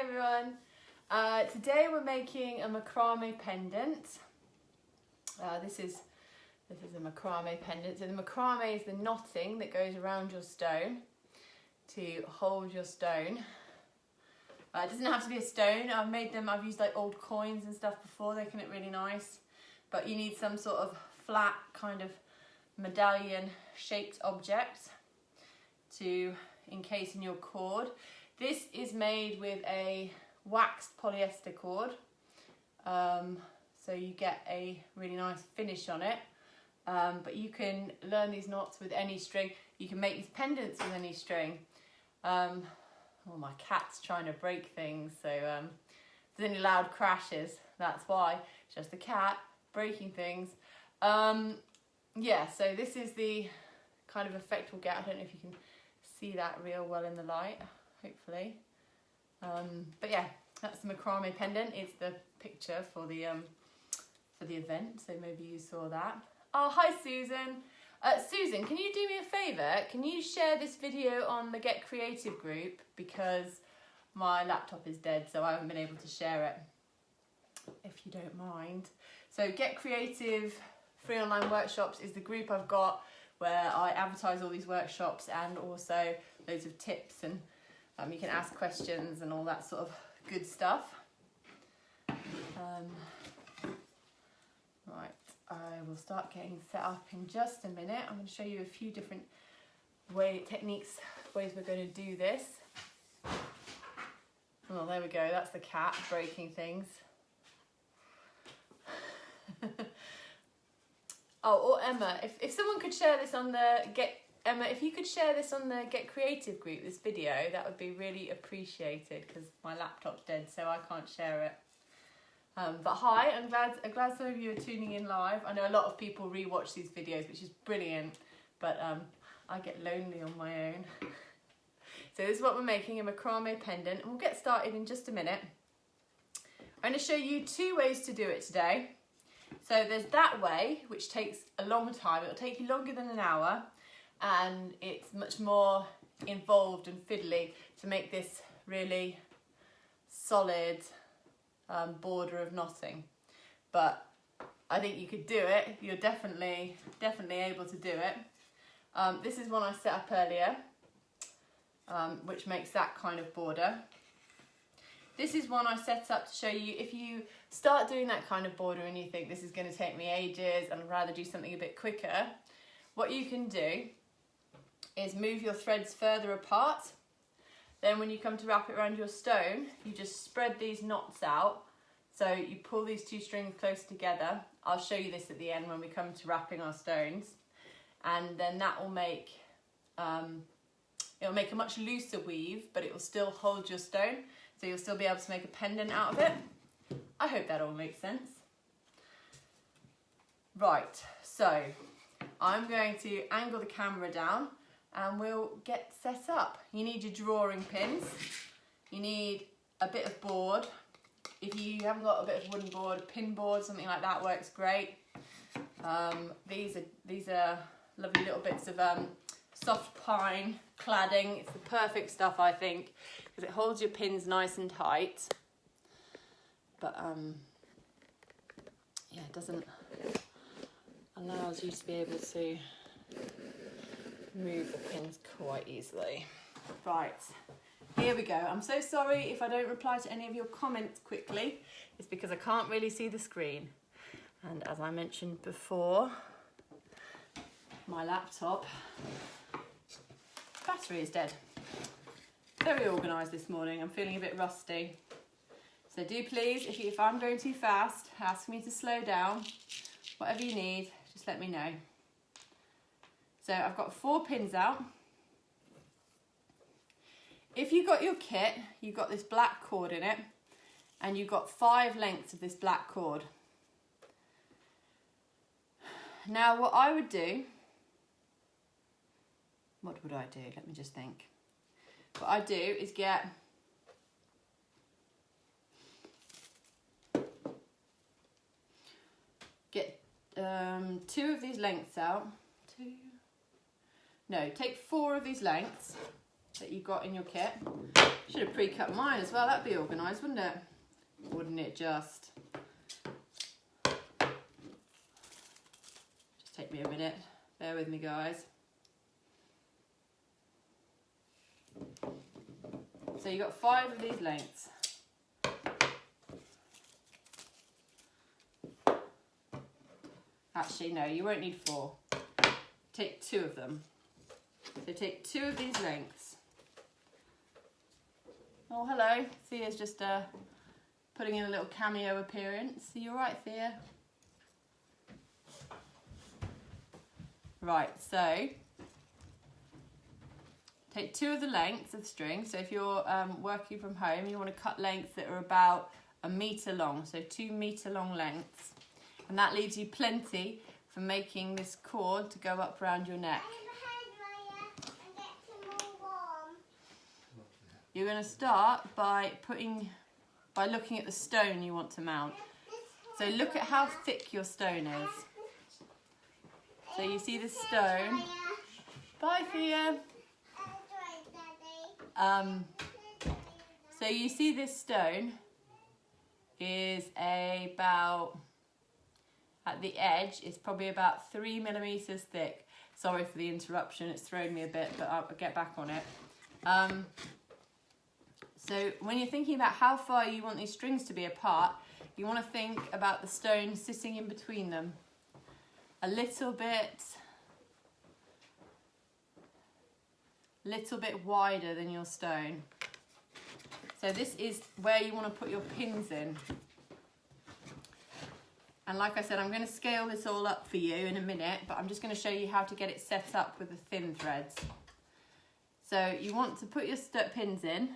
everyone. Today we're making a macrame pendant. This is a macrame pendant. So the macrame is the knotting that goes around your stone to hold your stone. It doesn't have to be a stone. I've used like old coins and stuff before. They can look really nice. But you need some sort of flat kind of medallion shaped object to encase in your cord. This is made with a waxed polyester cord, so you get a really nice finish on it, but you can learn these knots with any string. You can make these pendants with any string. Oh, my cat's trying to break things, so if there's any loud crashes, that's why. It's just the cat breaking things. Yeah, so this is the kind of effect we'll get. I don't know if you can see that real well in the light, hopefully. But yeah, that's the macrame pendant. It's the picture for the event, so maybe you saw that. Oh, hi Susan. Susan, can you do me a favour? Can you share this video on the Get Creative group, because my laptop is dead, so I haven't been able to share it, if you don't mind. So Get Creative free online workshops is the group I've got where I advertise all these workshops and also loads of tips, and you can ask questions and all that sort of good stuff. Right, I will start getting set up in just a minute. I'm going to show you a few different ways we're going to do this. Oh, there we go, that's the cat breaking things. Oh, or Emma, if someone could share this on the if you could share this on the Get Creative group, this video, that would be really appreciated, because my laptop's dead, so I can't share it. But hi, I'm glad some of you are tuning in live. I know a lot of people rewatch these videos, which is brilliant, but I get lonely on my own. So this is what we're making, a macrame pendant, and we'll get started in just a minute. I'm going to show you two ways to do it today. So there's that way, which takes a long time. It'll take you longer than an hour, and it's much more involved and fiddly to make this really solid border of knotting. But I think you could do it. You're definitely able to do it. This is one I set up earlier, which makes that kind of border. This is one I set up to show you if you start doing that kind of border and you think this is going to take me ages and I'd rather do something a bit quicker, what you can do is move your threads further apart. Then when you come to wrap it around your stone, you just spread these knots out. So you pull these two strings close together. I'll show you this at the end when we come to wrapping our stones. And then that will make, it'll make a much looser weave, but it will still hold your stone. So you'll still be able to make a pendant out of it. I hope that all makes sense. Right, so I'm going to angle the camera down and we'll get set up. You need your drawing pins. You need a bit of board. If you haven't got a bit of wooden board, a pin board, something like that works great. These are lovely little bits of soft pine cladding. It's the perfect stuff, I think, because it holds your pins nice and tight. But yeah, it doesn't allows you to be able to move the pins quite easily. Right, here we go. I'm so sorry if I don't reply to any of your comments quickly. It's because I can't really see the screen. And as I mentioned before, my laptop battery is dead. Very organised this morning. I'm feeling a bit rusty. So do please, if I'm going too fast, ask me to slow down. Whatever you need, just let me know. So I've got 4 pins out. If you got your kit, you've got this black cord in it, and you've got 5 lengths of this black cord. Now what I would do, what would I do? Let me just think. What I do is get two of these lengths out. Take 4 of these lengths that you got in your kit. Should have pre-cut mine as well, that'd be organised, wouldn't it? Wouldn't it just? Just take me a minute, bear with me guys. So you got 5 of these lengths. Actually, no, you won't need 4. Take 2 of them. So take 2 of these lengths. Oh, hello. Thea's just putting in a little cameo appearance. Are you all right, Thea? Right, so take 2 of the lengths of string. So if you're working from home, you want to cut lengths that are about 1 metre long. So 2 metre long lengths. And that leaves you plenty for making this cord to go up around your neck. You're going to start by looking at the stone you want to mount. So look at how thick your stone is. So you see the stone. Bye, Thea. So you see this stone is about, at the edge, it's probably about 3 millimeters thick. Sorry for the interruption, it's thrown me a bit, but I'll get back on it. So when you're thinking about how far you want these strings to be apart, you want to think about the stone sitting in between them. A little bit wider than your stone. So this is where you want to put your pins in. And like I said, I'm going to scale this all up for you in a minute, but I'm just going to show you how to get it set up with the thin threads. So you want to put your pins in.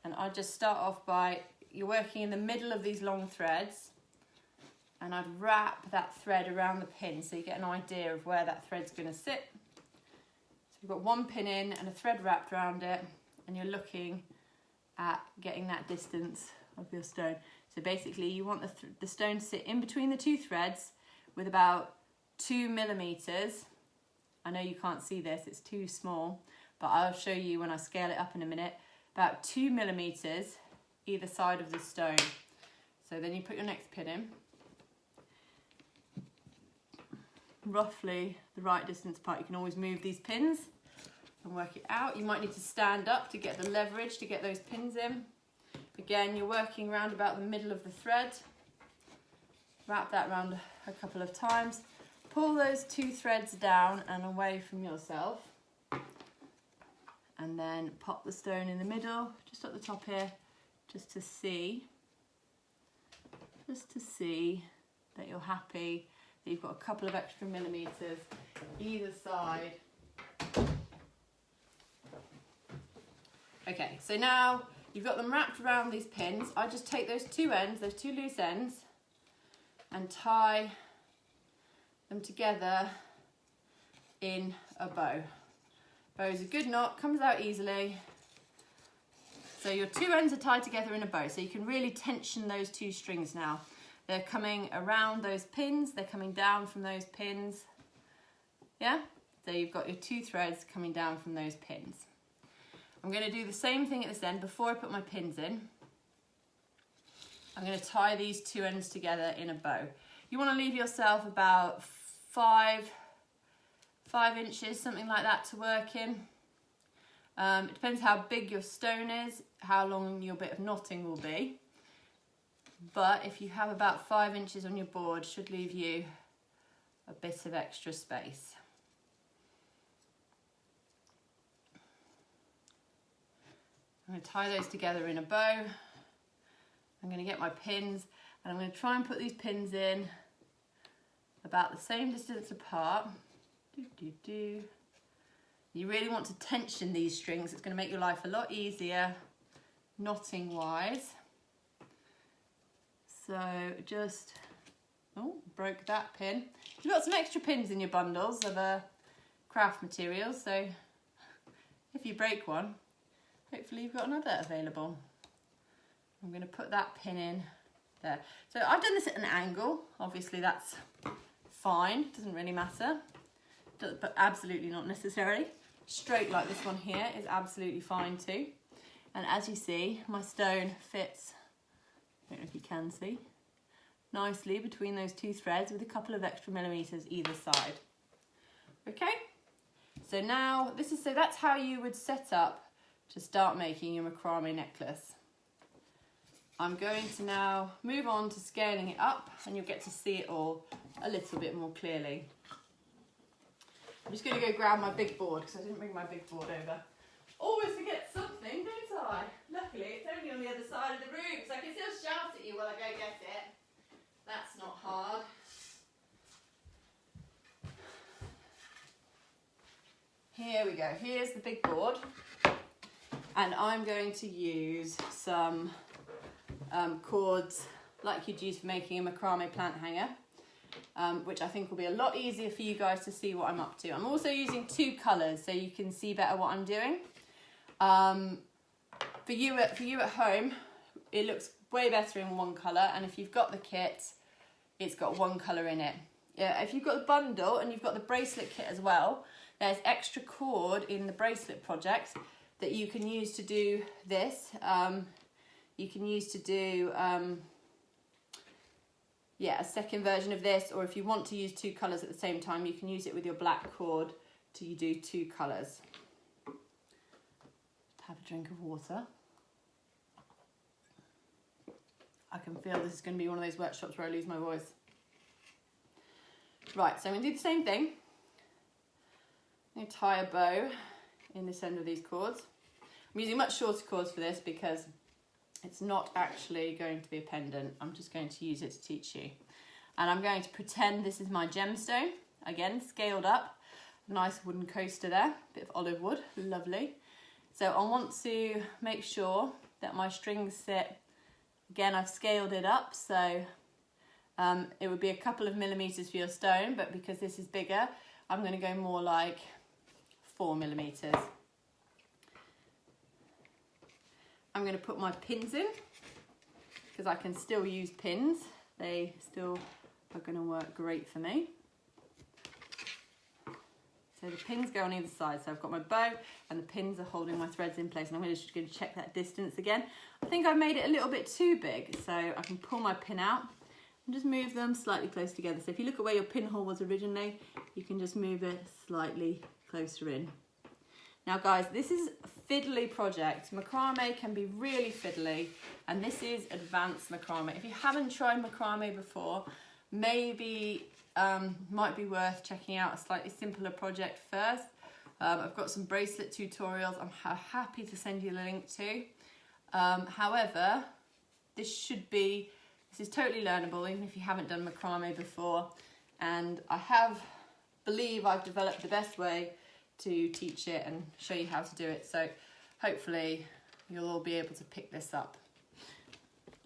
And I'll just start off by, you're working in the middle of these long threads, and I'd wrap that thread around the pin so you get an idea of where that thread's going to sit. So you've got 1 pin in and a thread wrapped around it, and you're looking at getting that distance of your stone. So basically you want the stone to sit in between the 2 threads with about 2 millimeters. I know you can't see this, it's too small, but I'll show you when I scale it up in a minute. About 2 millimeters either side of the stone. So then you put your next pin in. Roughly the right distance apart. You can always move these pins and work it out. You might need to stand up to get the leverage to get those pins in. Again, you're working around about the middle of the thread. Wrap that around a couple of times. Pull those 2 threads down and away from yourself. And then pop the stone in the middle, just at the top here, just to see that you're happy, that you've got a couple of extra millimeters either side. Okay, so now you've got them wrapped around these pins. I just take those 2 ends, those 2 loose ends, and tie them together in a bow. Bow is a good knot, comes out easily. So your 2 ends are tied together in a bow, so you can really tension those 2 strings now. They're coming around those pins, they're coming down from those pins. Yeah? So you've got your 2 threads coming down from those pins. I'm going to do the same thing at this end before I put my pins in. I'm going to tie these 2 ends together in a bow. You want to leave yourself about 5 inches, something like that, to work in. It depends how big your stone is, how long your bit of knotting will be. But if you have about 5 inches on your board, should leave you a bit of extra space. I'm going to tie those together in a bow. I'm going to get my pins, and I'm going to try and put these pins in about the same distance apart. You really want to tension these strings. It's going to make your life a lot easier knotting wise. So just, oh, broke that pin. You've got some extra pins in your bundles of craft materials, so if you break one, hopefully you've got another available. I'm going to put that pin in there. So I've done this at an angle. Obviously that's fine, doesn't really matter. but absolutely not necessarily. Straight like this one here is absolutely fine too. And as you see, my stone fits, I don't know if you can see, nicely between those two threads with a couple of extra millimeters either side. Okay, so now that's how you would set up to start making your macrame necklace. I'm going to now move on to scaling it up, and you'll get to see it all a little bit more clearly. I'm just going to go grab my big board because I didn't bring my big board over. Always forget something, don't I? Luckily, it's only on the other side of the room, so I can still shout at you while I go get it. That's not hard. Here we go. Here's the big board. And I'm going to use some cords like you'd use for making a macrame plant hanger, which I think will be a lot easier for you guys to see what I'm up to. I'm also using two colours so you can see better what I'm doing. For you at home, it looks way better in one colour, and if you've got the kit, it's got one colour in it. Yeah, if you've got the bundle and you've got the bracelet kit as well, there's extra cord in the bracelet project that you can use to do this. You can use to do a second version of this, or if you want to use two colours at the same time, you can use it with your black cord to do two colours. Have a drink of water. I can feel this is going to be one of those workshops where I lose my voice. Right, so I'm going to do the same thing. I'm going to tie a bow in this end of these cords. I'm using much shorter cords for this because it's not actually going to be a pendant. I'm just going to use it to teach you. And I'm going to pretend this is my gemstone. Again, scaled up. Nice wooden coaster there. Bit of olive wood. Lovely. So I want to make sure that my strings sit. Again, I've scaled it up, so it would be a couple of millimeters for your stone, but because this is bigger, I'm going to go more like 4 millimeters. I'm going to put my pins in because I can still use pins. They still are going to work great for me. So the pins go on either side. So I've got my bow and the pins are holding my threads in place. And I'm just going to check that distance again. I think I've made it a little bit too big, so I can pull my pin out and just move them slightly close together. So if you look at where your pinhole was originally, you can just move it slightly closer in. Now guys, this is a fiddly project. Macrame can be really fiddly, and this is advanced macrame. If you haven't tried macrame before, maybe might be worth checking out a slightly simpler project first. I've got some bracelet tutorials I'm happy to send you the link to. However, this is totally learnable even if you haven't done macrame before, and I believe I've developed the best way to teach it and show you how to do it, so hopefully you'll all be able to pick this up.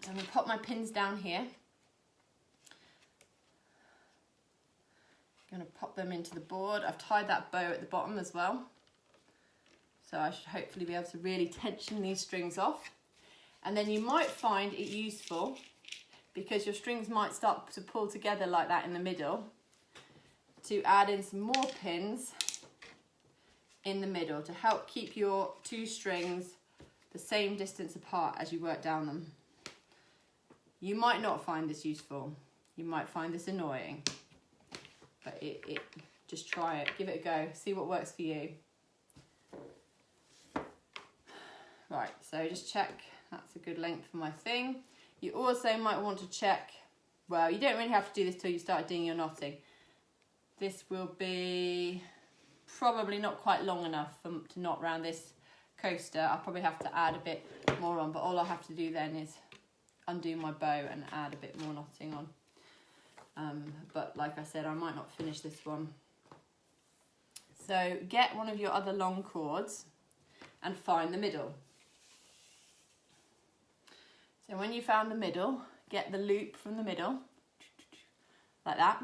So I'm going to pop my pins down here. I'm going to pop them into the board. I've tied that bow at the bottom as well, so I should hopefully be able to really tension these strings off. And then you might find it useful, because your strings might start to pull together like that in the middle, to add in some more pins in the middle to help keep your two strings the same distance apart as you work down them. You might not find this useful. You might find this annoying, but just try it, give it a go, see what works for you. Right, so just check that's a good length for my thing. You also might want to check, well, you don't really have to do this till you start doing your knotting. This will be probably not quite long enough to knot around this coaster. I'll probably have to add a bit more on, but all I have to do then is undo my bow and add a bit more knotting on. But like I said, I might not finish this one. So get one of your other long cords and find the middle. So when you found the middle, get the loop from the middle, like that.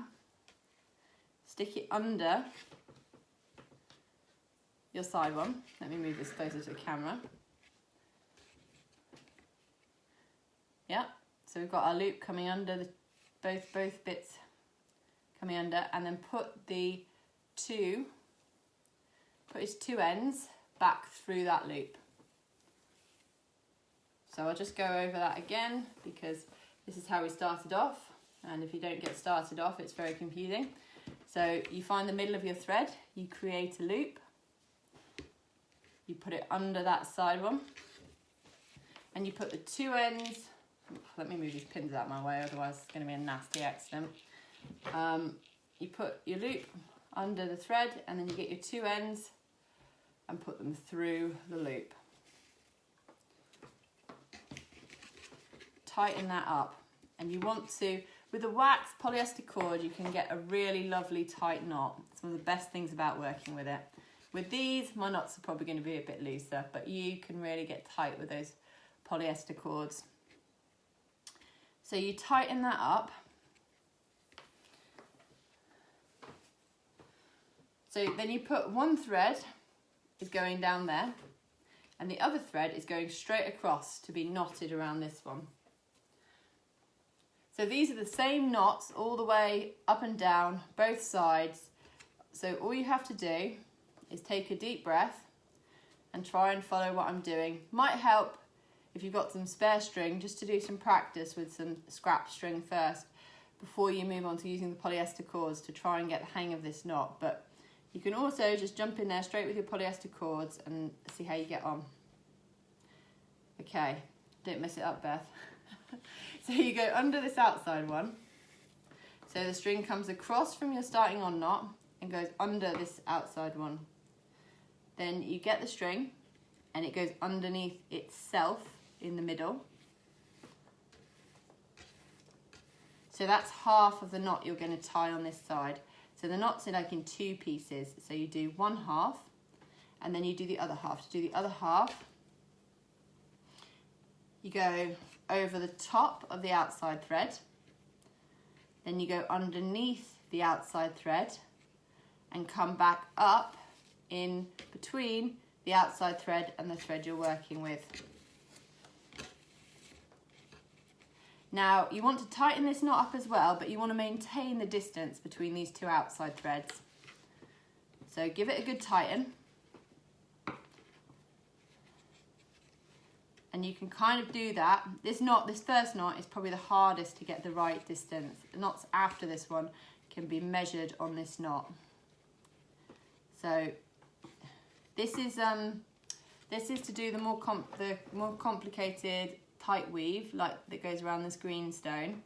Stick it under your side one. Let me move this closer to the camera. Yeah, so we've got our loop coming under, both bits coming under, and then put the his two ends back through that loop. So I'll just go over that again because this is how we started off, and if you don't get started off it's very confusing. So you find the middle of your thread, you create a loop, you put it under that side one, and you put the two ends, let me move these pins out of my way otherwise it's going to be a nasty accident. You put your loop under the thread and then you get your two ends and put them through the loop. Tighten that up, and you want to, with a waxed polyester cord you can get a really lovely tight knot. It's one of the best things about working with it. With these, my knots are probably going to be a bit looser, but you can really get tight with those polyester cords. So you tighten that up. So then you put one thread is going down there and the other thread is going straight across to be knotted around this one. So these are the same knots all the way up and down both sides. So all you have to do is take a deep breath and try and follow what I'm doing. Might help if you've got some spare string just to do some practice with some scrap string first before you move on to using the polyester cords to try and get the hang of this knot. But you can also just jump in there straight with your polyester cords and see how you get on. Okay, don't mess it up, Beth. So you go under this outside one. So the string comes across from your starting on knot and goes under this outside one. Then you get the string and it goes underneath itself in the middle. So that's half of the knot you're going to tie on this side. So the knot's like in two pieces. So you do one half and then you do the other half. To do the other half, you go over the top of the outside thread, then you go underneath the outside thread and come back up in between the outside thread and the thread you're working with. Now you want to tighten this knot up as well, but you want to maintain the distance between these two outside threads. So give it a good tighten. And you can kind of do that. This first knot is probably the hardest to get the right distance. The knots after this one can be measured on this knot. So this is to do the more complicated tight weave, like that goes around this green stone.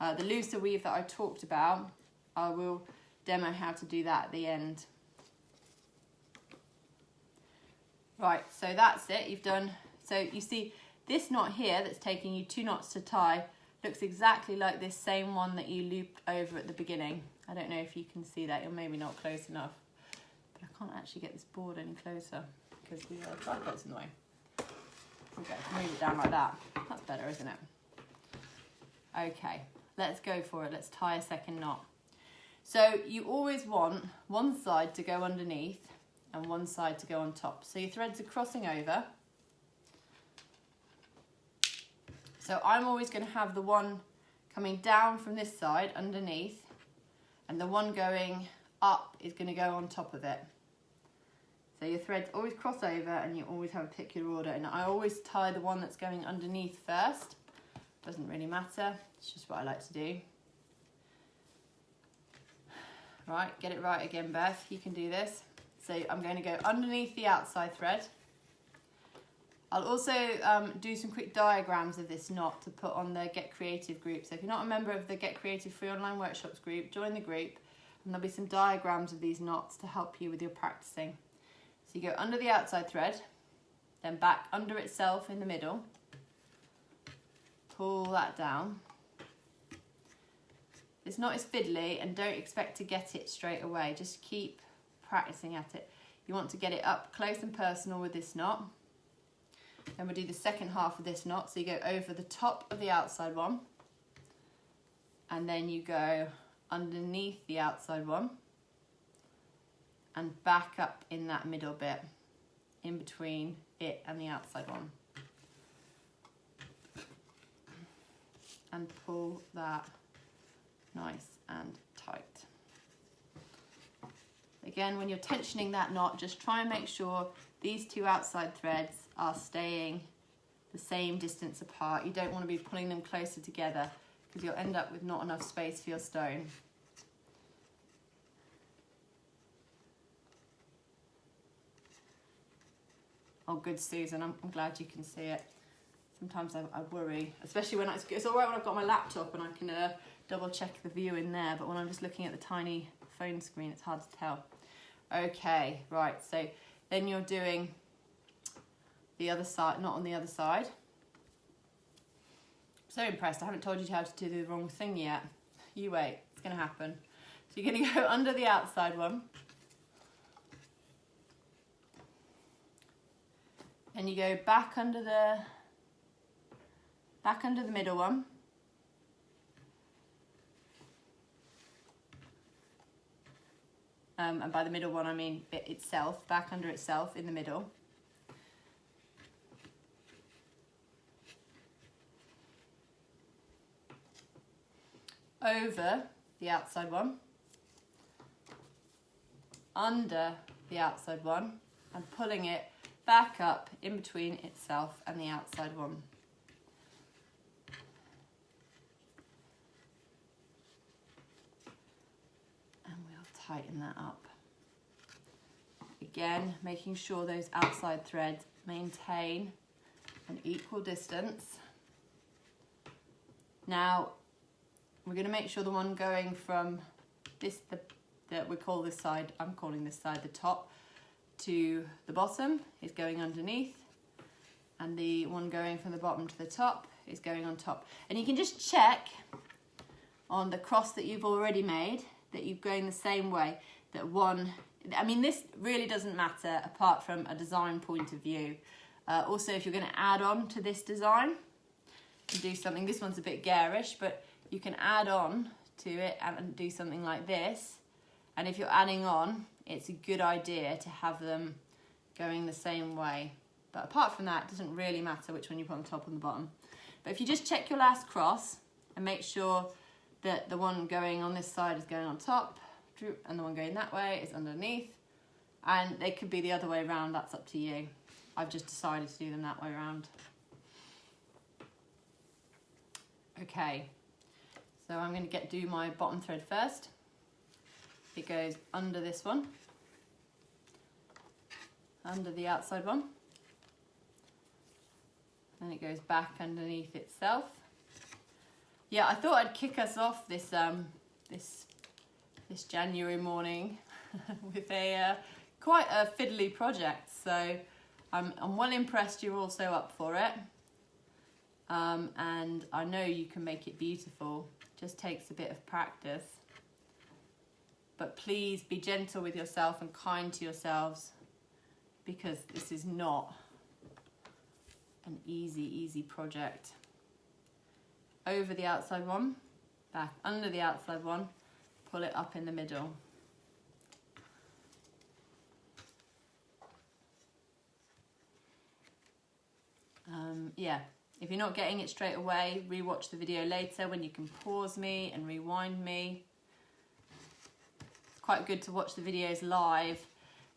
The looser weave that I talked about, I will demo how to do that at the end. Right, so that's it. You've done. So you see this knot here that's taking you 2 knots to tie looks exactly like this same one that you looped over at the beginning. I don't know if you can see that, you're maybe not close enough. But I can't actually get this board any closer because the tripod's in the way. Okay, move it down like that. That's better, isn't it? Okay, let's go for it. Let's tie a second knot. So you always want one side to go underneath and one side to go on top. So your threads are crossing over. So I'm always going to have the one coming down from this side underneath, and the one going up is going to go on top of it. So your threads always cross over and you always have a particular order, and I always tie the one that's going underneath first. Doesn't really matter, it's just what I like to do. Right, get it right again, Beth, you can do this. So I'm going to go underneath the outside thread. I'll also do some quick diagrams of this knot to put on the Get Creative group. So if you're not a member of the Get Creative free online workshops group, join the group and there'll be some diagrams of these knots to help you with your practicing. So you go under the outside thread, then back under itself in the middle, pull that down. This knot is fiddly and don't expect to get it straight away, just keep practicing at it. You want to get it up close and personal with this knot. Then we'll do the second half of this knot. So you go over the top of the outside one and then you go underneath the outside one and back up in that middle bit in between it and the outside one. And pull that nice and tight. Again, when you're tensioning that knot, just try and make sure these two outside threads are staying the same distance apart. You don't want to be pulling them closer together because you'll end up with not enough space for your stone. Oh, good, Susan. I'm glad you can see it. Sometimes I worry, especially when it's all right when I've got my laptop and I can double check the view in there, but when I'm just looking at the tiny phone screen, it's hard to tell. Okay, right, so then you're doing the other side, not on the other side. So impressed, I haven't told you how to do the wrong thing yet. You wait, it's gonna happen. So you're gonna go under the outside one. And you go back under the middle one. And by the middle one, I mean bit itself, back under itself in the middle. Over the outside one. Under the outside one. And pulling it back up in between itself and the outside one. And we'll tighten that up. Again, making sure those outside threads maintain an equal distance. Now, we're going to make sure the one going from this, we call this side, I'm calling this side the top, to the bottom is going underneath, and the one going from the bottom to the top is going on top. And you can just check on the cross that you've already made that you're going the same way, that one, I mean, this really doesn't matter apart from a design point of view. Also, if you're going to add on to this design and do something, this one's a bit garish, but you can add on to it and do something like this. And if you're adding on, it's a good idea to have them going the same way. But apart from that, it doesn't really matter which one you put on top and the bottom. But if you just check your last cross and make sure that the one going on this side is going on top and the one going that way is underneath, and they could be the other way around, that's up to you. I've just decided to do them that way around. Okay, so I'm going to do my bottom thread first. It goes under this one, under the outside one, and it goes back underneath itself. Yeah, I thought I'd kick us off this this January morning with a quite a fiddly project. So I'm well impressed you're also up for it, and I know you can make it beautiful. It just takes a bit of practice. But please be gentle with yourself and kind to yourselves, because this is not an easy project. Over the outside one, back under the outside one, pull it up in the middle. Yeah, if you're not getting it straight away, rewatch the video later when you can pause me and rewind me. Quite good to watch the videos live,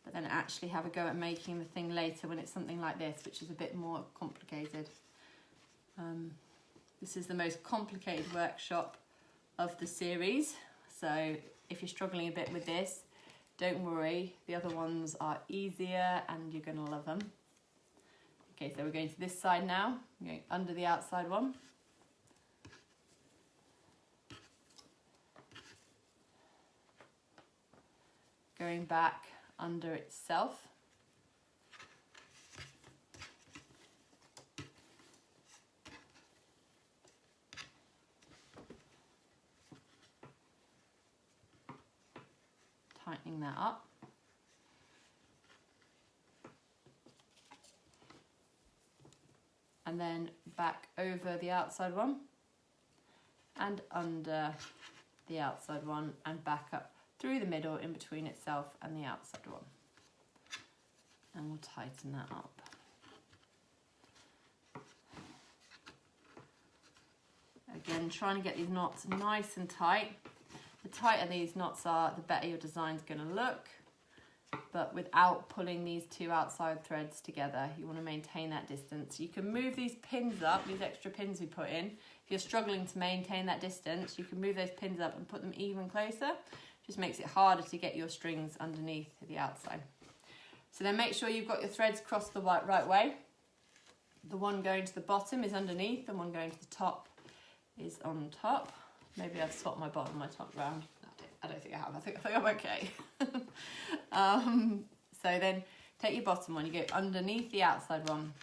but then actually have a go at making the thing later when it's something like this, which is a bit more complicated. This is the most complicated workshop of the series, so if you're struggling a bit with this, don't worry, the other ones are easier and you're going to love them. Okay, so we're going to this side now. I'm going under the outside one. Going back under itself. Tightening that up. And then back over the outside one and under the outside one and back up through the middle in between itself and the outside one. And we'll tighten that up. Again, trying to get these knots nice and tight. The tighter these knots are, the better your design's going to look. but without pulling these two outside threads together. You want to maintain that distance. You can move these pins up, these extra pins we put in. If you're struggling to maintain that distance, you can move those pins up and put them even closer. Just makes it harder to get your strings underneath the outside. So then make sure you've got your threads crossed the right way. The one going to the bottom is underneath, the one going to the top is on top. Maybe I've swapped my bottom and my top round. I don't think I have. I think I'm okay. So then take your bottom one, you go underneath the outside one.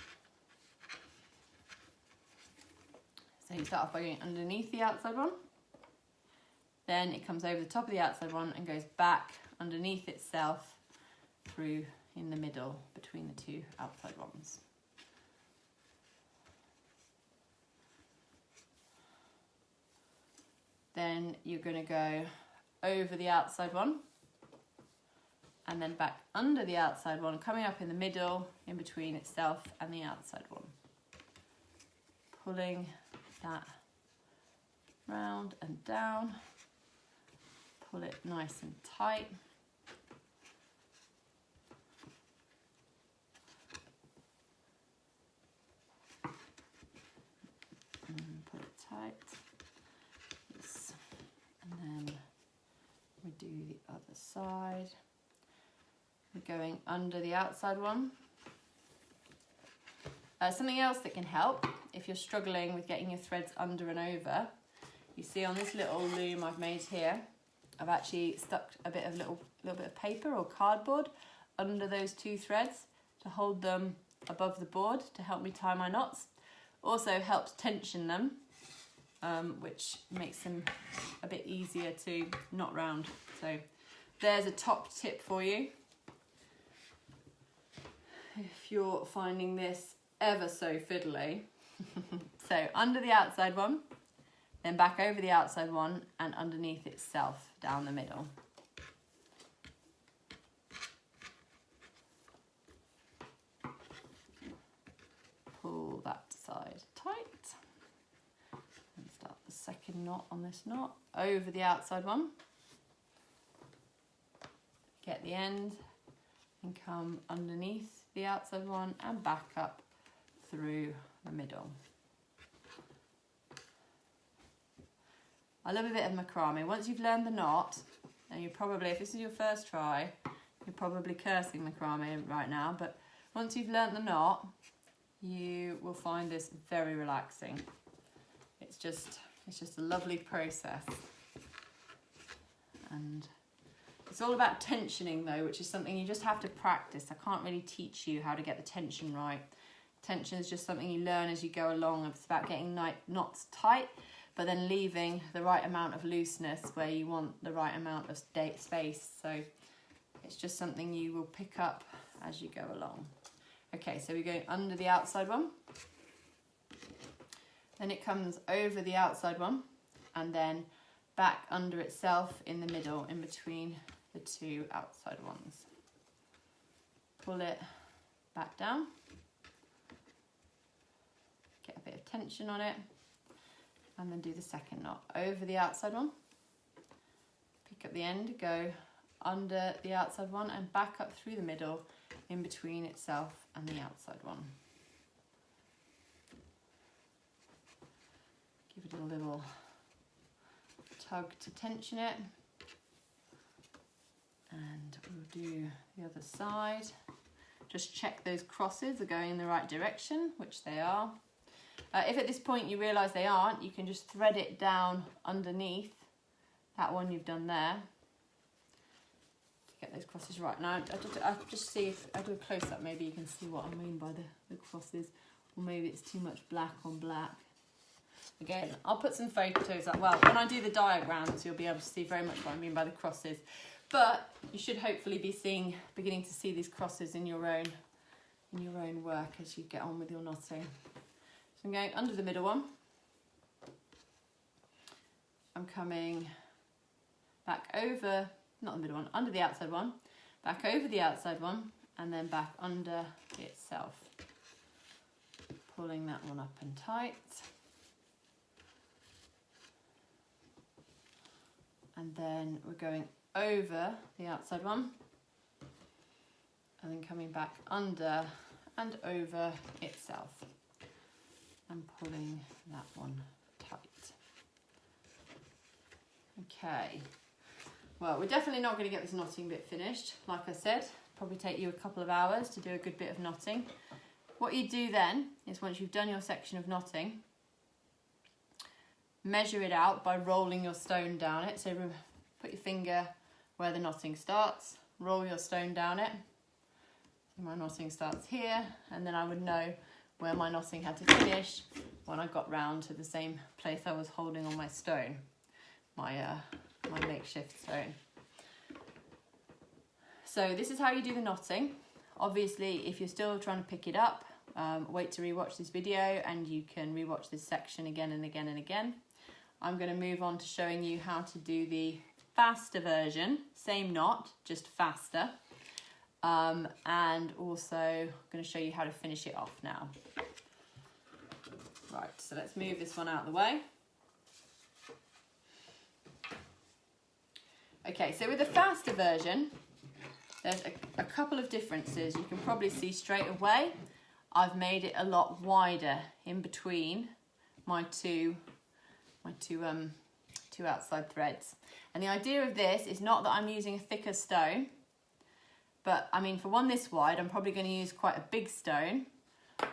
So you start off by going underneath the outside one. Then it comes over the top of the outside one and goes back underneath itself through in the middle between the two outside ones. Then you're going to go over the outside one and then back under the outside one, coming up in the middle in between itself and the outside one. Pulling that round and down, pull it nice and tight. And pull it tight. Yes. And then we do the other side. We're going under the outside one. Something else that can help if you're struggling with getting your threads under and over, you see on this little loom I've made here, I've actually stuck a bit of little bit of paper or cardboard under those two threads to hold them above the board to help me tie my knots. Also helps tension them, which makes them a bit easier to knot round. So there's a top tip for you. If you're finding this ever so fiddly. So under the outside one, then back over the outside one and underneath itself down the middle. Pull that side tight and start the second knot on this knot. Over the outside one, get the end and come underneath the outside one and back up through the middle. I love a bit of macrame. Once you've learned the knot, and you probably, if this is your first try, you're probably cursing macrame right now, but once you've learned the knot, you will find this very relaxing. It's just a lovely process. And it's all about tensioning though, which is something you just have to practice. I can't really teach you how to get the tension right. Tension is just something you learn as you go along. It's about getting knots tight, but then leaving the right amount of looseness where you want the right amount of space. So it's just something you will pick up as you go along. Okay, so we go under the outside one. Then it comes over the outside one and then back under itself in the middle in between the two outside ones. Pull it back down. Get a bit of tension on it and then do the second knot over the outside one, pick up the end, go under the outside one and back up through the middle in between itself and the outside one. Give it a little tug to tension it and we'll do the other side. Just check those crosses are going in the right direction, which they are. If at this point you realise they aren't, you can just thread it down underneath that one you've done there to get those crosses right. Now, I'll just see if I do a close-up, maybe you can see what I mean by the crosses, or maybe it's too much black on black. Again, I'll put some photos up. Well, when I do the diagrams, you'll be able to see very much what I mean by the crosses. But you should hopefully be beginning to see these crosses in your own work as you get on with your knotting. So I'm going under the middle one. I'm coming back over, not the middle one, under the outside one, back over the outside one, and then back under itself. Pulling that one up and tight. And then we're going over the outside one, and then coming back under and over itself and pulling that one tight. Okay, well, we're definitely not going to get this knotting bit finished. Like I said, probably take you a couple of hours to do a good bit of knotting. What you do then is, once you've done your section of knotting, measure it out by rolling your stone down it. So put your finger where the knotting starts, roll your stone down it. So my knotting starts here, and then I would know where my knotting had to finish when I got round to the same place I was holding on my stone, my makeshift stone. So this is how you do the knotting. Obviously, if you're still trying to pick it up, wait to rewatch this video, and you can rewatch this section again and again and again. I'm going to move on to showing you how to do the faster version, same knot, just faster. And also I'm going to show you how to finish it off now. Right, so let's move this one out of the way. Okay, so with the faster version, there's a couple of differences. You can probably see straight away I've made it a lot wider in between my two outside threads. And the idea of this is not that I'm using a thicker stone, but I mean, for one this wide, I'm probably going to use quite a big stone.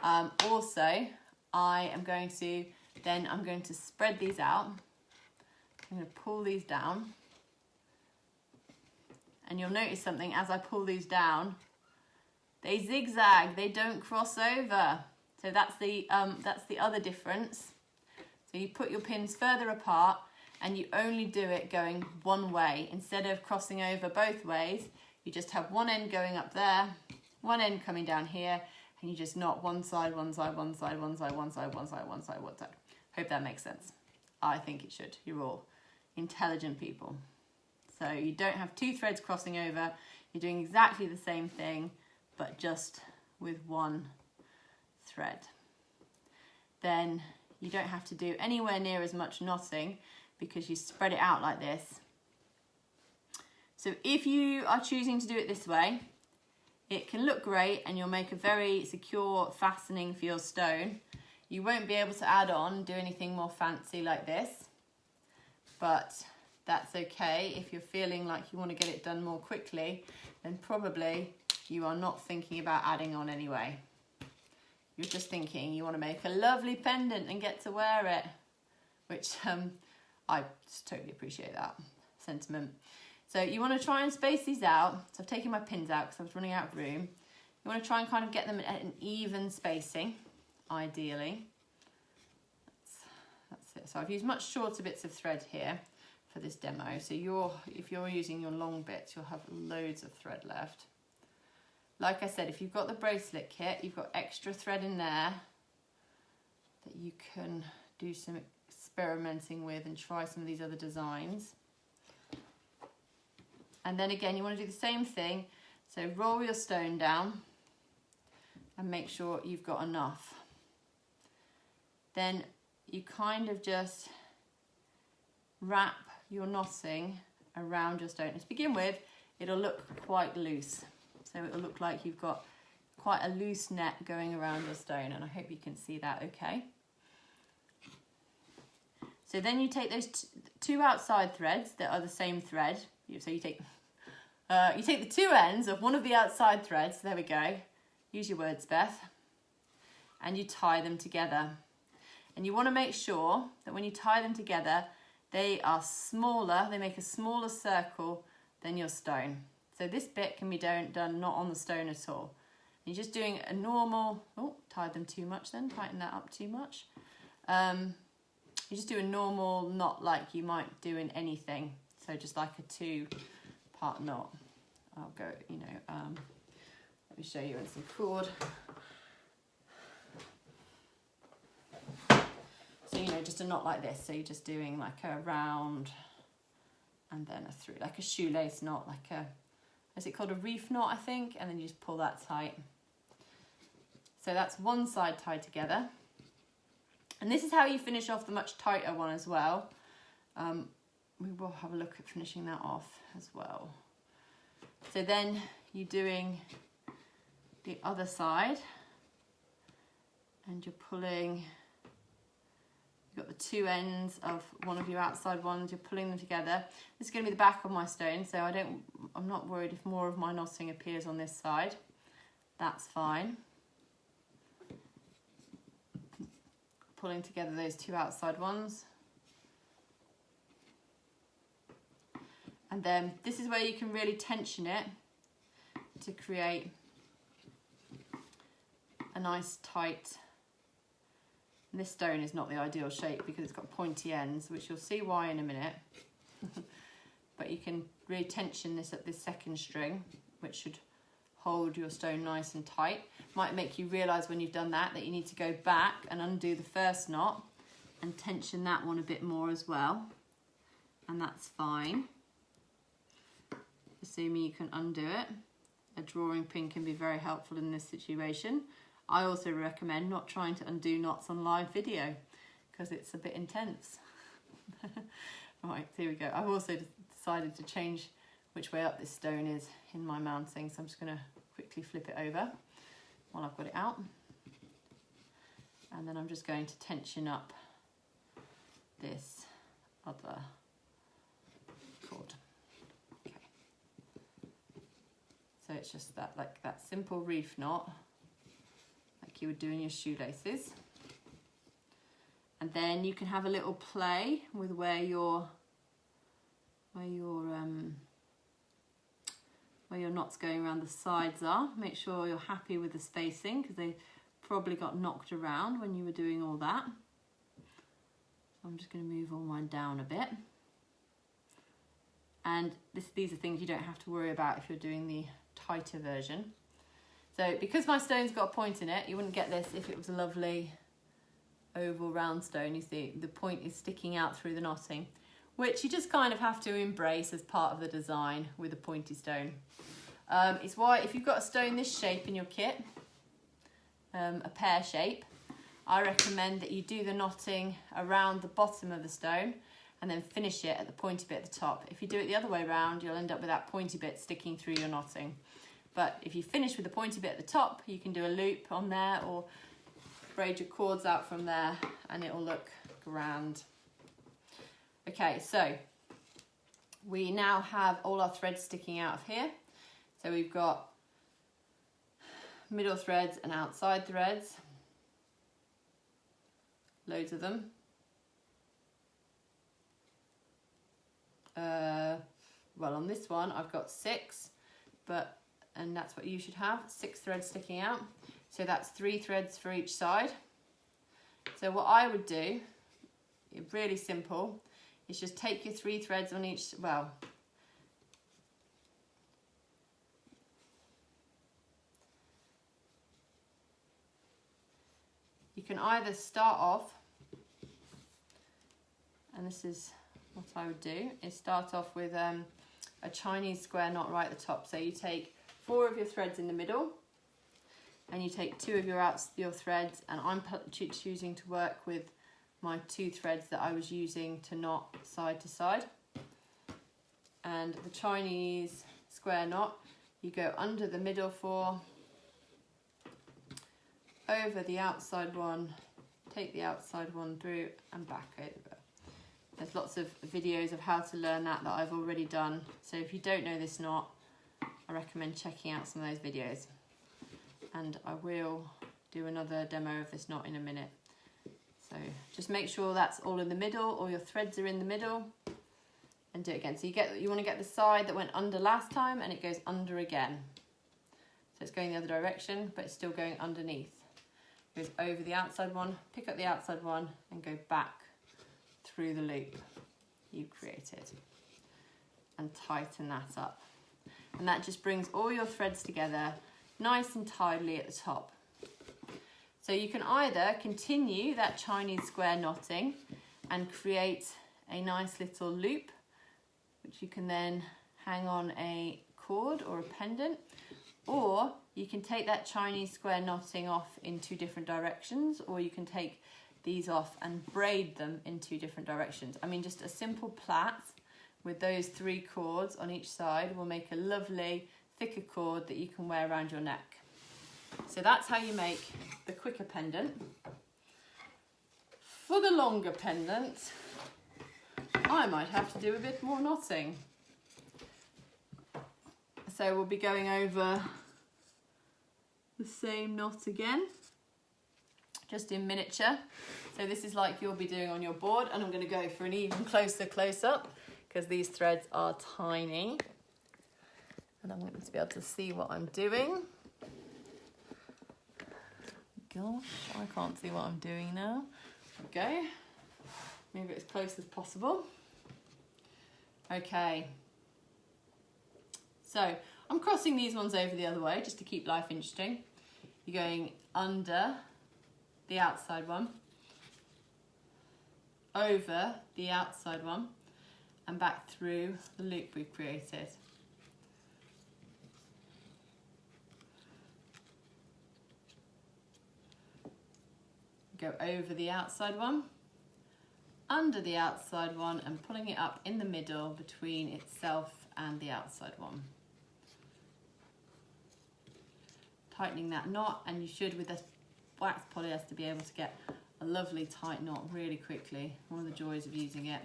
Also, I'm going to spread these out. I'm going to pull these down. And you'll notice something as I pull these down, they zigzag, they don't cross over. So that's the other difference. So you put your pins further apart, and you only do it going one way. Instead of crossing over both ways, you just have one end going up there, one end coming down here, and you just knot one side, one side, one side, one side, one side, one side, one side, one side. Hope that makes sense. I think it should. You're all intelligent people. So you don't have two threads crossing over. You're doing exactly the same thing, but just with one thread. Then you don't have to do anywhere near as much knotting because you spread it out like this. So if you are choosing to do it this way, it can look great and you'll make a very secure fastening for your stone. You won't be able to add on, do anything more fancy like this, but that's okay. If you're feeling like you want to get it done more quickly, then probably you are not thinking about adding on anyway. You're just thinking you want to make a lovely pendant and get to wear it, which I just totally appreciate that sentiment. So you want to try and space these out. So I've taken my pins out because I was running out of room. You want to try and kind of get them at an even spacing, ideally. That's it. So I've used much shorter bits of thread here for this demo. So if you're using your long bits, you'll have loads of thread left. Like I said, if you've got the bracelet kit, you've got extra thread in there that you can do some experimenting with and try some of these other designs. And then again, you want to do the same thing. So roll your stone down and make sure you've got enough. Then you kind of just wrap your knotting around your stone. To begin with, it'll look quite loose. So it'll look like you've got quite a loose net going around your stone, and I hope you can see that okay. So then you take those two outside threads that are the same thread. So you take the two ends of one of the outside threads, there we go, use your words, Beth, and you tie them together. And you want to make sure that when you tie them together, they are smaller, they make a smaller circle than your stone. So this bit can be done not on the stone at all. You're just doing a normal, tied them too much then, tighten that up too much. You just do a normal knot like you might do in anything. So just like a 2-part knot. I'll go, let me show you in some cord. So, just a knot like this. So you're just doing like a round and then a through, like a shoelace knot, like a, is it called a reef knot, I think? And then you just pull that tight. So that's one side tied together. And this is how you finish off the much tighter one as well. We will have a look at finishing that off as well. So then you're doing the other side, and you're pulling, you've got the two ends of one of your outside ones, you're pulling them together. This is going to be the back of my stone, so I'm not worried if more of my knotting appears on this side. That's fine. Pulling together those two outside ones. And then this is where you can really tension it to create a nice tight. And this stone is not the ideal shape because it's got pointy ends, which you'll see why in a minute. But you can really tension this at this second string, which should hold your stone nice and tight. Might make you realise when you've done that you need to go back and undo the first knot and tension that one a bit more as well. And that's fine, assuming you can undo it. A drawing pin can be very helpful in this situation. I also recommend not trying to undo knots on live video because it's a bit intense. Right, here we go. I've also decided to change which way up this stone is in my mounting, so I'm just going to quickly flip it over while I've got it out. And then I'm just going to tension up this other cord. Okay. So it's just that, like that simple reef knot, like you would do in your shoelaces. And then you can have a little play with where your knots going around the sides are. Make sure you're happy with the spacing because they probably got knocked around when you were doing all that. So I'm just going to move all mine down a bit. And these are things you don't have to worry about if you're doing the tighter version. So because my stone's got a point in it, you wouldn't get this if it was a lovely oval round stone. You see the point is sticking out through the knotting, which you just kind of have to embrace as part of the design with a pointy stone. It's why if you've got a stone this shape in your kit, a pear shape, I recommend that you do the knotting around the bottom of the stone and then finish it at the pointy bit at the top. If you do it the other way around, you'll end up with that pointy bit sticking through your knotting. But if you finish with the pointy bit at the top, you can do a loop on there or braid your cords out from there and it'll look grand. Okay, so we now have all our threads sticking out of here. So we've got middle threads and outside threads, loads of them. Well, on this one I've got 6, and that's what you should have, 6 threads sticking out. So that's 3 threads for each side. So what I would do, really simple, is just take your 3 threads on each, well, you can either start off, and this is what I would do, is start off with a Chinese square knot right at the top. So you take 4 of your threads in the middle, and you take 2 of your threads, and I'm choosing to work with my 2 threads that I was using to knot side to side. And the Chinese square knot, you go under the middle 4, over the outside one, take the outside one through and back over. There's lots of videos of how to learn that I've already done. So if you don't know this knot, I recommend checking out some of those videos. And I will do another demo of this knot in a minute. So just make sure that's all in the middle, all your threads are in the middle, and do it again. So you want to get the side that went under last time and it goes under again. So it's going the other direction, but it's still going underneath. It goes over the outside one, pick up the outside one and go back through the loop you created and tighten that up. And that just brings all your threads together nice and tidily at the top. So you can either continue that Chinese square knotting and create a nice little loop, which you can then hang on a cord or a pendant, or you can take that Chinese square knotting off in 2 different directions, or you can take these off and braid them in 2 different directions. I mean, just a simple plait with those 3 cords on each side will make a lovely thicker cord that you can wear around your neck. So that's how you make the quicker pendant. For the longer pendant, I might have to do a bit more knotting. So we'll be going over the same knot again, just in miniature. So this is like you'll be doing on your board, and I'm going to go for an even closer close-up because these threads are tiny. And I want you to be able to see what I'm doing. Gosh, I can't see what I'm doing now. Okay, move it as close as possible. Okay, so I'm crossing these ones over the other way just to keep life interesting. You're going under the outside one, over the outside one, and back through the loop we've created. Go over the outside one, under the outside one, and pulling it up in the middle between itself and the outside one. Tightening that knot, and you should, with this wax polyester, be able to get a lovely tight knot really quickly. One of the joys of using it.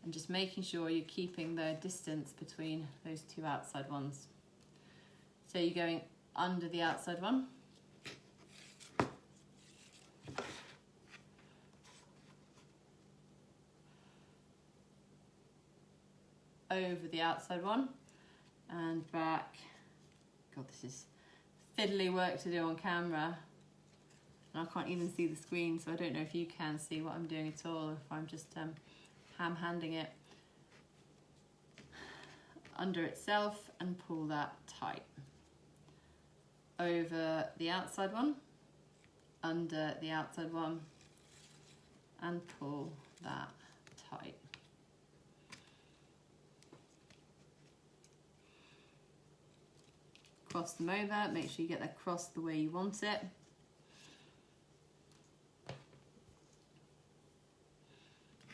And just making sure you're keeping the distance between those two outside ones. So you're going under the outside one, over the outside one, and back. God, this is fiddly work to do on camera, and I can't even see the screen, so I don't know if you can see what I'm doing at all, or if I'm just ham-handing it. Under itself, and pull that tight. Over the outside one, under the outside one, and pull that tight. Cross them over, make sure you get that cross the way you want it.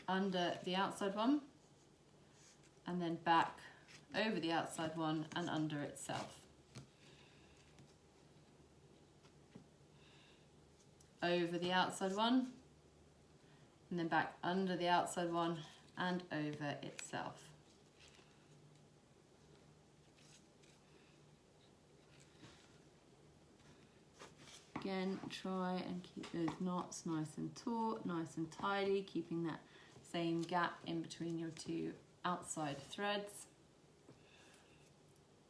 Under the outside one, and then back over the outside one and under itself. Over the outside one, and then back under the outside one and over itself. Again, try and keep those knots nice and taut, nice and tidy, keeping that same gap in between your two outside threads.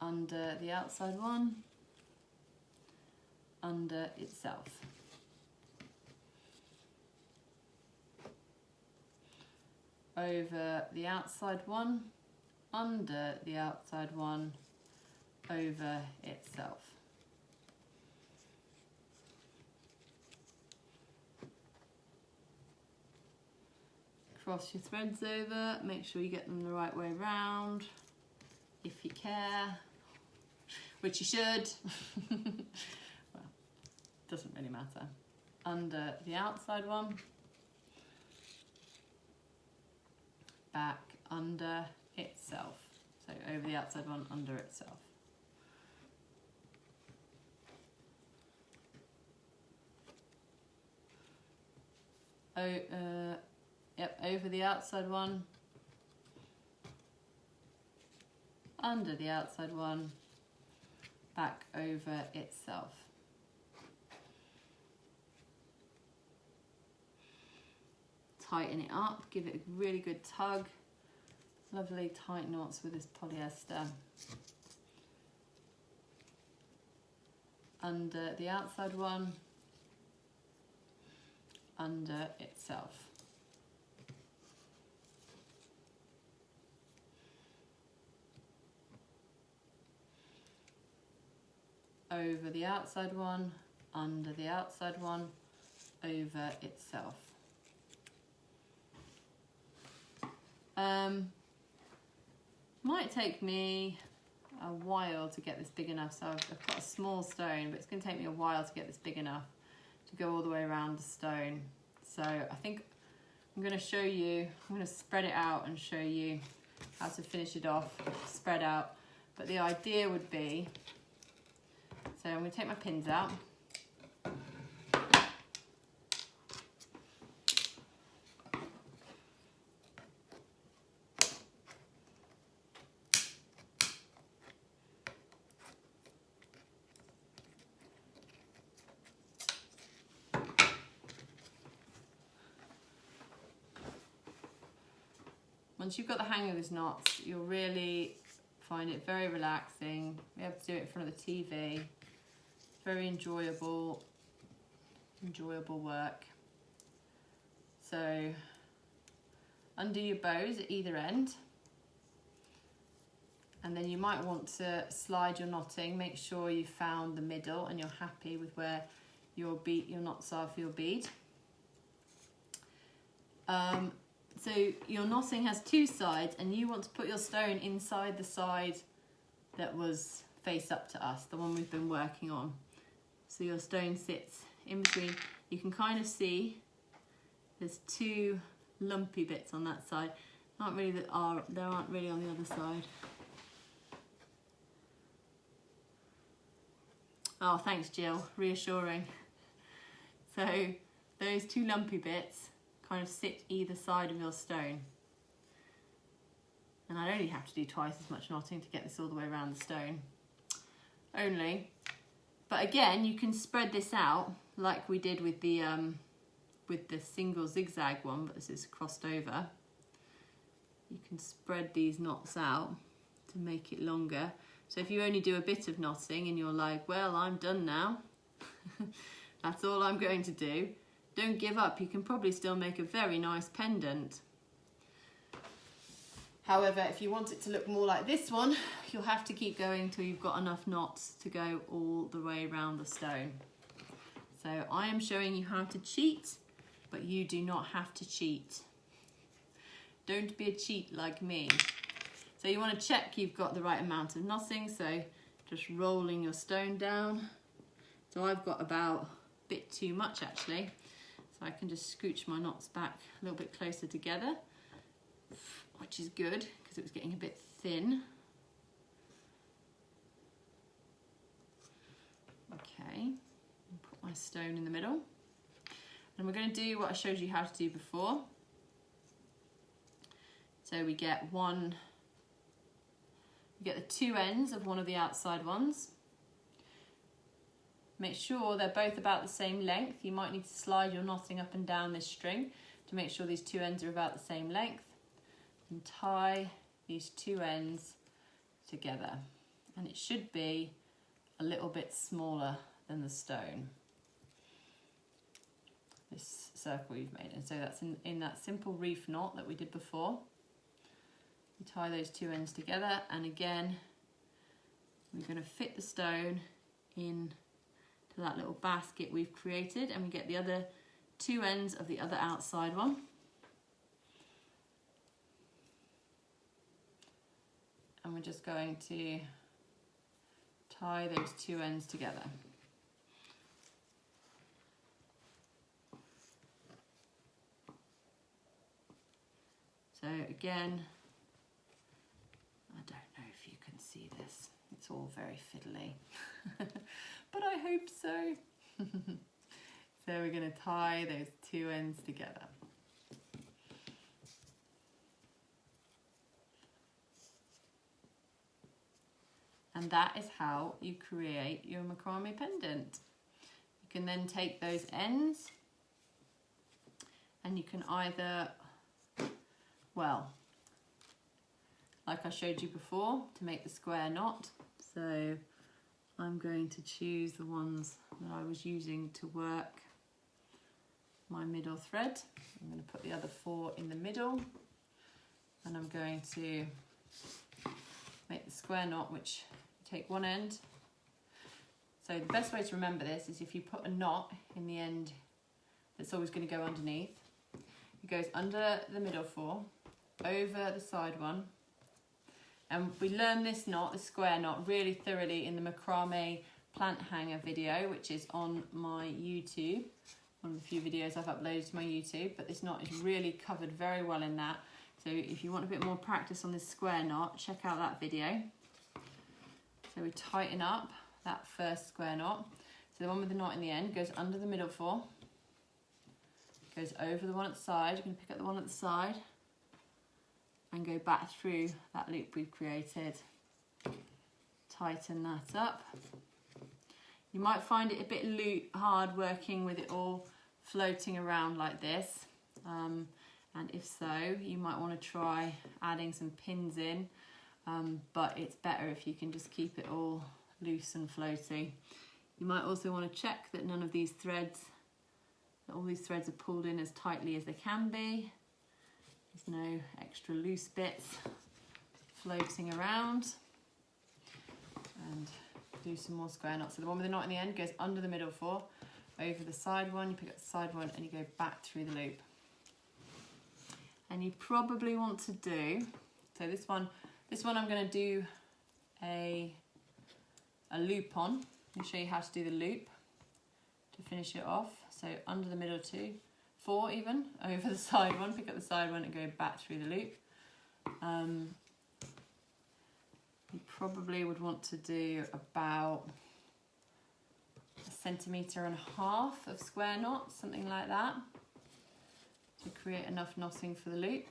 Under the outside one, under itself. Over the outside one, under the outside one, over itself. Cross your threads over, make sure you get them the right way round, if you care, which you should. Well, doesn't really matter. Under the outside one, back under itself. So over the outside one, under itself. Yep, over the outside one, under the outside one, back over itself. Tighten it up, give it a really good tug. Lovely tight knots with this polyester. Under the outside one, under itself. Over the outside one, under the outside one, over itself. Might take me a while to get this big enough, so I've got a small stone, but it's going to take me a while to get this big enough to go all the way around the stone. So I think I'm going to show you, I'm going to spread it out and show you how to finish it off, spread out. But the idea would be So I'm going to take my pins out. Once you've got the hang of these knots, you'll really find it very relaxing. Be able to do it in front of the TV. Very enjoyable work. So undo your bows at either end, and then you might want to slide your knotting. Make sure you found the middle and you're happy with where your knots are for your bead. So your knotting has two sides, and you want to put your stone inside the side that was face up to us, the one we've been working on. So your stone sits in between. You can kind of see there's two lumpy bits on that side. There aren't really on the other side. Oh, thanks, Jill, reassuring. So those two lumpy bits kind of sit either side of your stone. And I only have to do twice as much knotting to get this all the way around the stone. Only. But again, you can spread this out like we did with the single zigzag one, but this is crossed over. You can spread these knots out to make it longer. So if you only do a bit of knotting and you're like, well, I'm done now, that's all I'm going to do, don't give up. You can probably still make a very nice pendant. However, if you want it to look more like this one, you'll have to keep going till you've got enough knots to go all the way around the stone. So I am showing you how to cheat, but you do not have to cheat. Don't be a cheat like me. So you want to check you've got the right amount of knotting, so just rolling your stone down. So I've got about a bit too much actually. So I can just scooch my knots back a little bit closer together, which is good because it was getting a bit thin. Okay, put my stone in the middle. And we're going to do what I showed you how to do before. So we get the two ends of one of the outside ones. Make sure they're both about the same length. You might need to slide your knotting up and down this string to make sure these two ends are about the same length. And tie these two ends together. And it should be a little bit smaller than the stone, this circle you've made. And so that's in that simple reef knot that we did before. You tie those two ends together, and again, we're going to fit the stone in to that little basket we've created, and we get the other two ends of the other outside one. And we're just going to tie those two ends together. So again, I don't know if you can see this. It's all very fiddly, but I hope so. So we're going to tie those two ends together. And that is how you create your macrame pendant. You can then take those ends and you can either, well, like I showed you before, to make the square knot. So I'm going to choose the ones that I was using to work my middle thread. I'm going to put the other four in the middle, and I'm going to make the square knot, which you take one end. So the best way to remember this is if you put a knot in the end that's always going to go underneath, it goes under the middle four, over the side one. And we learned this knot, the square knot, really thoroughly in the macrame plant hanger video, which is on my YouTube. One of the few videos I've uploaded to my YouTube, but this knot is really covered very well in that. So if you want a bit more practice on this square knot, check out that video. So we tighten up that first square knot. So the one with the knot in the end goes under the middle 4, goes over the one at the side. You can pick up the one at the side and go back through that loop we've created. Tighten that up. You might find it a bit hard working with it all floating around like this. And if so, you might want to try adding some pins in, but it's better if you can just keep it all loose and floaty. You might also want to check that none of these threads, that all these threads are pulled in as tightly as they can be. There's no extra loose bits floating around. And do some more square knots. So the one with the knot in the end goes under the middle 4, over the side one, you pick up the side one and you go back through the loop. And you probably want to do, so this one I'm going to do a loop on. I'll show you how to do the loop to finish it off. So under the middle 2, 4 even, over the side one, pick up the side one and go back through the loop. You probably would want to do about 1.5 centimetres of square knots, something like that, to create enough knotting for the loop.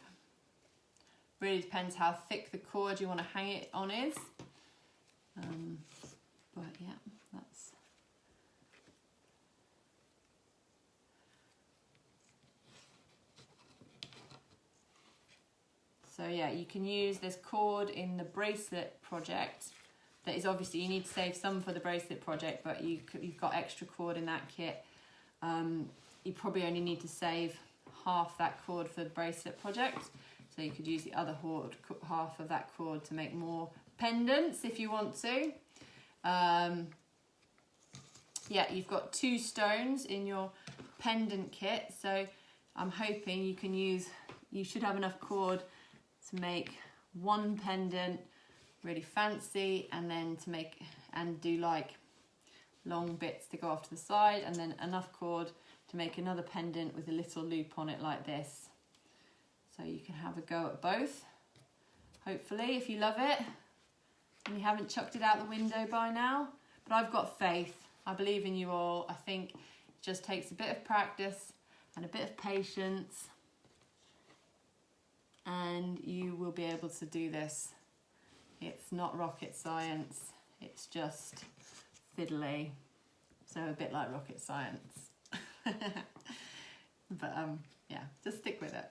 Really depends how thick the cord you want to hang it on is. But yeah, that's... So yeah, you can use this cord in the bracelet project. That is obviously, you need to save some for the bracelet project, but you've got extra cord in that kit. You probably only need to save half that cord for the bracelet project. So you could use the other half of that cord to make more pendants if you want to. Yeah, you've got 2 stones in your pendant kit. So I'm hoping you should have enough cord to make 1 pendant really fancy, and then do like long bits to go off to the side, and then enough cord to make another pendant with a little loop on it like this. So you can have a go at both, hopefully, if you love it and you haven't chucked it out the window by now. But I've got faith. I believe in you all. I think it just takes a bit of practice and a bit of patience, and you will be able to do this. It's not rocket science, it's just fiddly. So a bit like rocket science. But yeah, just stick with it.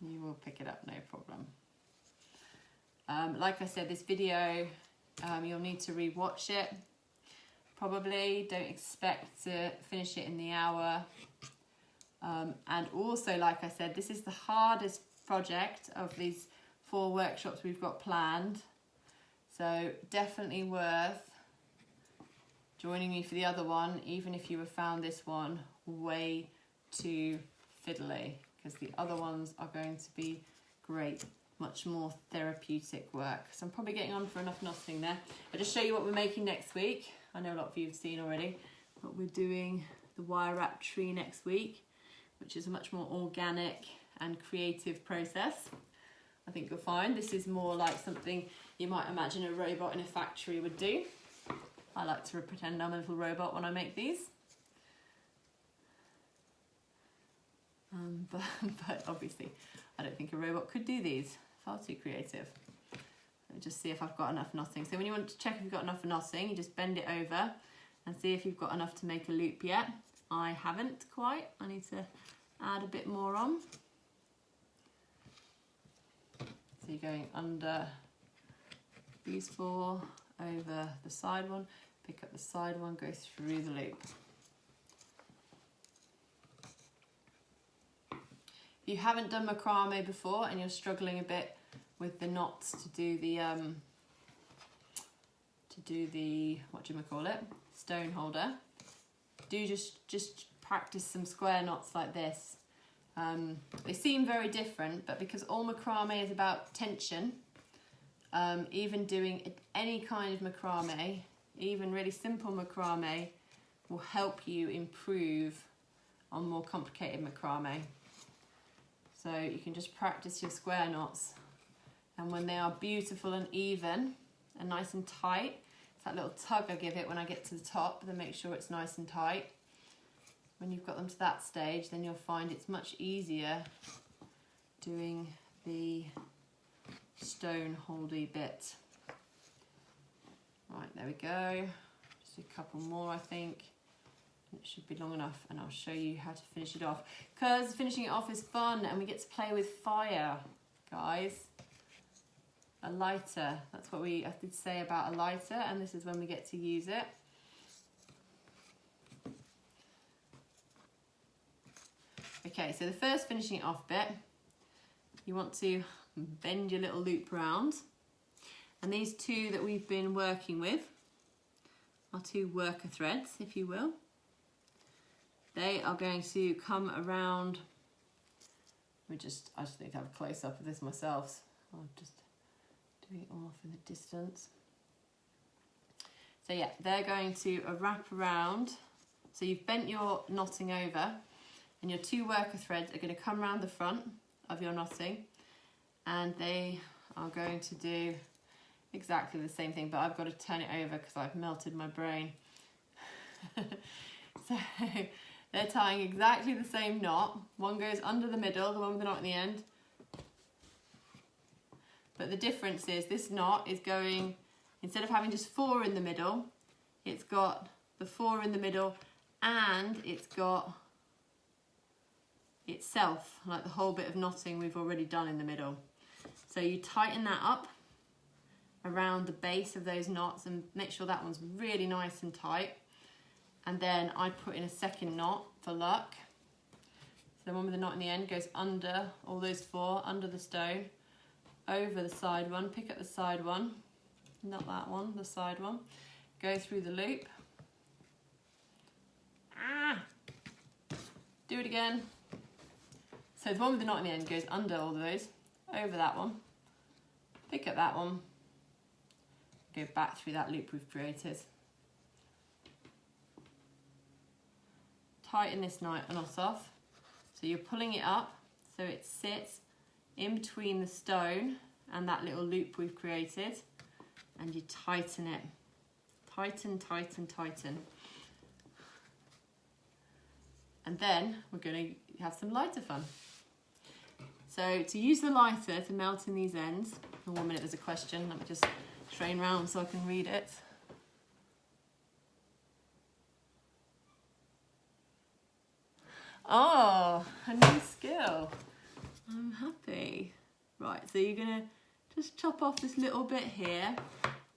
You will pick it up, no problem. Like I said, this video, you'll need to re-watch it. Probably don't expect to finish it in the hour. And also, like I said, this is the hardest project of these 4 workshops we've got planned. So definitely worth joining me for the other one, even if you have found this one way too fiddly, because the other ones are going to be great, much more therapeutic work. So I'm probably getting on for enough knotting there. I'll just show you what we're making next week. I know a lot of you have seen already, but we're doing the wire wrap tree next week, which is a much more organic and creative process. I think you'll find this is more like something you might imagine a robot in a factory would do. I like to pretend I'm a little robot when I make these. But obviously I don't think a robot could do these. Far too creative. Let me just see if I've got enough knotting. So when you want to check if you've got enough knotting, you just bend it over and see if you've got enough to make a loop yet. I haven't quite. I need to add a bit more on. So you're going under these 4, over the side one, pick up the side one, go through the loop. If you haven't done macrame before and you're struggling a bit with the knots to do the stone holder, do just practice some square knots like this. They seem very different, but because all macrame is about tension, even doing any kind of macrame, even really simple macrame, will help you improve on more complicated macrame. So you can just practice your square knots, and when they are beautiful and even and nice and tight, that little tug I give it when I get to the top, then make sure it's nice and tight. When you've got them to that stage, then you'll find it's much easier doing the stone holdy bit. Right, there we go. Just a couple more, I think. It should be long enough, and I'll show you how to finish it off. Because finishing it off is fun, and we get to play with fire, guys. A lighter, that's what I did say about a lighter, and this is when we get to use it. Okay, so the first finishing it off bit, you want to bend your little loop round. And these two that we've been working with are two worker threads, if you will. They are going to come around. I just need to have a close up of this myself. I'm just doing it off in the distance. So yeah, they're going to wrap around. So you've bent your knotting over, and your two worker threads are going to come around the front of your knotting, and they are going to do exactly the same thing, but I've got to turn it over because I've melted my brain. So they're tying exactly the same knot. One goes under the middle, the one with the knot at the end. But the difference is this knot is going, instead of having just 4 in the middle, it's got the 4 in the middle, and it's got itself, like the whole bit of knotting we've already done in the middle. So you tighten that up around the base of those knots and make sure that one's really nice and tight. And then I put in a second knot for luck. So the one with the knot in the end goes under all those 4, under the stone, over the side one, pick up the side one, not that one, the side one, go through the loop. Do it again. So the one with the knot in the end goes under all those, over that one, pick up that one, go back through that loop we've created. Tighten this knot off, so you're pulling it up so it sits in between the stone and that little loop we've created, and you tighten it. Tighten, tighten, tighten. And then we're going to have some lighter fun. So to use the lighter to melt in these ends, in 1 minute there's a question, let me just train round so I can read it. Oh, a new skill. I'm happy. Right, so you're gonna just chop off this little bit here.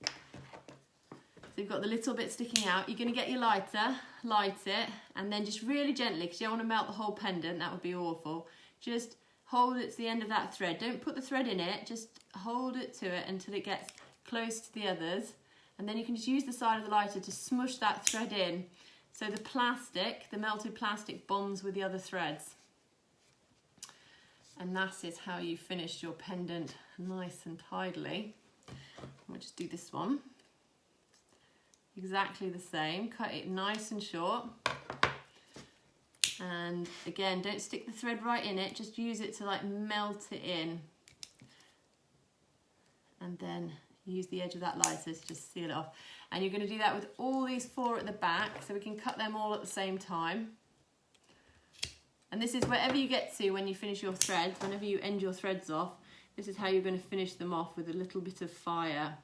So you've got the little bit sticking out. You're gonna get your lighter, light it, and then just really gently, because you don't want to melt the whole pendant, that would be awful. Just hold it to the end of that thread. Don't put the thread in it, just hold it to it until it gets close to the others. And then you can just use the side of the lighter to smush that thread in. So the plastic, the melted plastic, bonds with the other threads. And that is how you finish your pendant nice and tidily. We'll just do this one. Exactly the same, cut it nice and short. And again, don't stick the thread right in it, just use it to like melt it in. And then use the edge of that lighter to just seal it off. And you're going to do that with all these 4 at the back, so we can cut them all at the same time. And this is wherever you get to when you finish your threads, whenever you end your threads off, this is how you're going to finish them off, with a little bit of fire.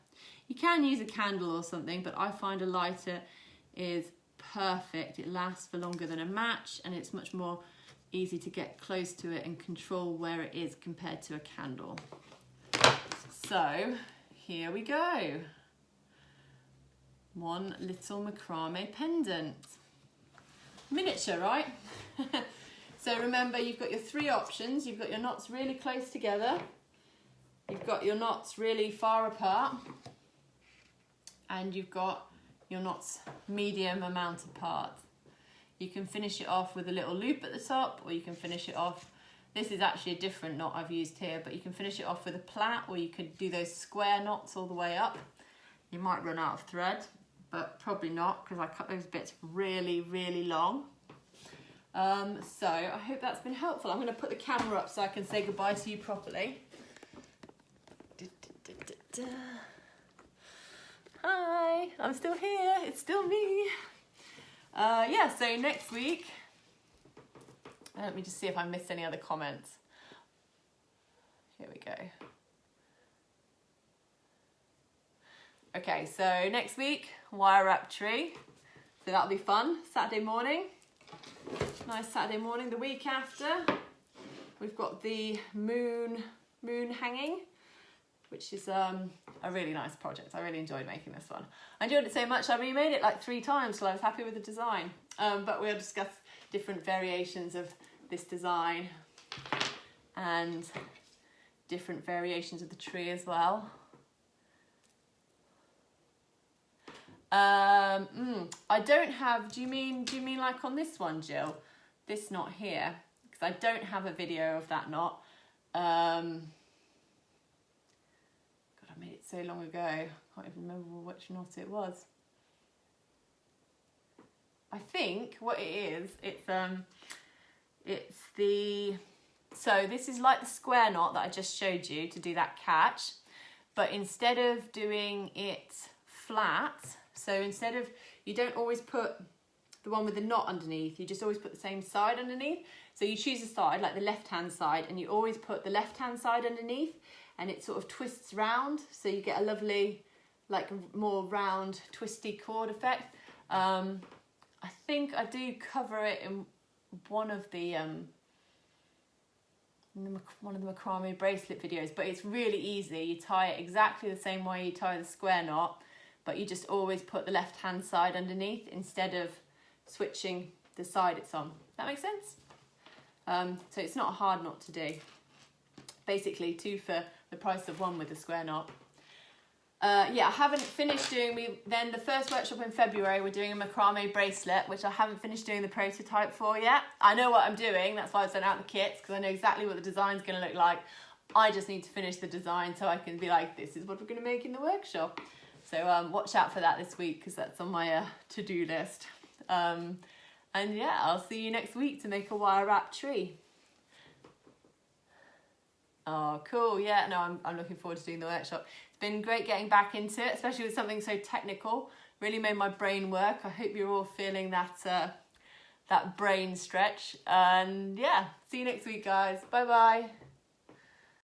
You can use a candle or something, but I find a lighter is perfect. It lasts for longer than a match, and it's much more easy to get close to it and control where it is compared to a candle. So here we go. One little macrame pendant. Miniature, right? So remember, you've got your 3 options. You've got your knots really close together. You've got your knots really far apart. And you've got your knots medium amount apart. You can finish it off with a little loop at the top, or you can finish it off, this is actually a different knot I've used here, but you can finish it off with a plait, or you could do those square knots all the way up. You might run out of thread, but probably not, because I cut those bits really, really long. So I hope that's been helpful. I'm going to put the camera up so I can say goodbye to you properly. Hi, I'm still here. It's still me. Yeah, so next week, let me just see if I missed any other comments. Here we go. Okay, so next week, wire wrap tree. So that'll be fun, Saturday morning. Nice Saturday morning. The week after, we've got the moon hanging, which is a really nice project. I really enjoyed making this one. I enjoyed it so much I remade it like 3 times till I was happy with the design. But we'll discuss different variations of this design and different variations of the tree as well. I don't have, do you mean like on this one, Jill? This knot here, because I don't have a video of that knot. God, I made it so long ago, I can't even remember which knot it was. I think what it is, it's the, so this is like the square knot that I just showed you to do that catch, but instead of doing it flat, so instead of, you don't always put the one with the knot underneath, you just always put the same side underneath. So you choose a side, like the left-hand side, and you always put the left-hand side underneath, and it sort of twists round, so you get a lovely, like more round, twisty cord effect. I think I do cover it in one of the macrame bracelet videos, but it's really easy. You tie it exactly the same way you tie the square knot, but you just always put the left-hand side underneath instead of switching the side it's on. That makes sense? So it's not a hard knot to do. Basically 2 for the price of 1 with the square knot. Yeah, I haven't finished doing, then the first workshop in February, we're doing a macrame bracelet, which I haven't finished doing the prototype for yet. I know what I'm doing, that's why I've sent out the kits, because I know exactly what the design's going to look like. I just need to finish the design so I can be like, this is what we're going to make in the workshop. So watch out for that this week, because that's on my to-do list. And yeah, I'll see you next week to make a wire wrap tree. Oh, cool. Yeah, no, I'm looking forward to doing the workshop. It's been great getting back into it, especially with something so technical. Really made my brain work. I hope you're all feeling that brain stretch. And yeah, see you next week, guys. Bye-bye.